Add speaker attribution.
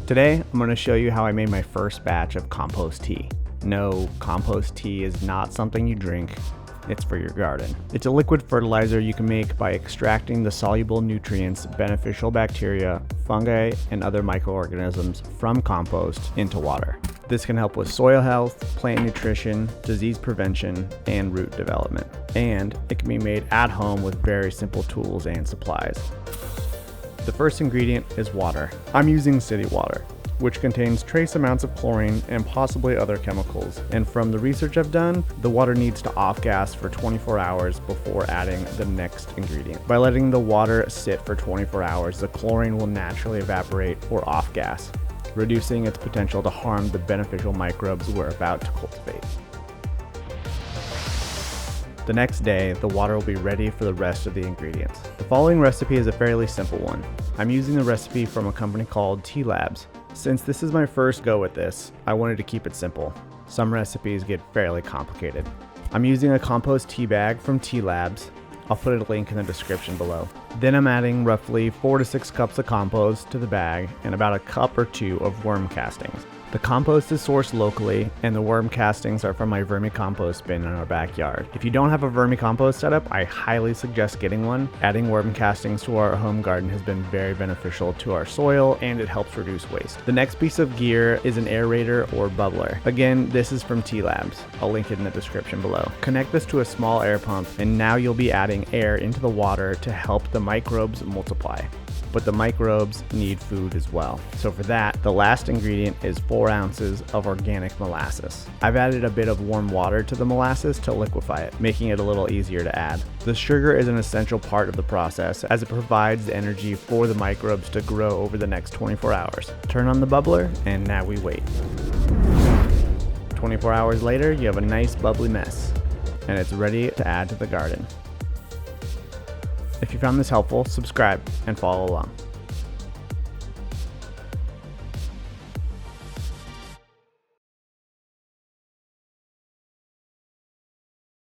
Speaker 1: Today, I'm going to show you how I made my first batch of compost tea. No, compost tea is not something you drink, it's for your garden. It's a liquid fertilizer you can make by extracting the soluble nutrients, beneficial bacteria, fungi, and other microorganisms from compost into water. This can help with soil health, plant nutrition, disease prevention, and root development. And it can be made at home with very simple tools and supplies. The first ingredient is water. I'm using city water, which contains trace amounts of chlorine and possibly other chemicals. And from the research I've done, the water needs to off-gas for 24 hours before adding the next ingredient. By letting the water sit for 24 hours, the chlorine will naturally evaporate or off-gas, reducing its potential to harm the beneficial microbes we're about to cultivate. The next day, the water will be ready for the rest of the ingredients. The following recipe is a fairly simple one. I'm using the recipe from a company called Tea Labs. Since this is my first go with this, I wanted to keep it simple. Some recipes get fairly complicated. I'm using a compost tea bag from Tea Labs. I'll put a link in the description below. Then I'm adding roughly 4 to 6 cups of compost to the bag and about a cup or 2 of worm castings. The compost is sourced locally, and the worm castings are from my vermicompost bin in our backyard. If you don't have a vermicompost setup, I highly suggest getting one. Adding worm castings to our home garden has been very beneficial to our soil, and it helps reduce waste. The next piece of gear is an aerator or bubbler. Again, this is from Tea Labs. I'll link it in the description below. Connect this to a small air pump, and now you'll be adding air into the water to help the microbes multiply. But the microbes need food as well. So for that, the last ingredient is 4 ounces of organic molasses. I've added a bit of warm water to the molasses to liquefy it, making it a little easier to add. The sugar is an essential part of the process as it provides the energy for the microbes to grow over the next 24 hours. Turn on the bubbler, and now we wait. 24 hours later, you have a nice bubbly mess, and it's ready to add to the garden. If you found this helpful, subscribe and follow along.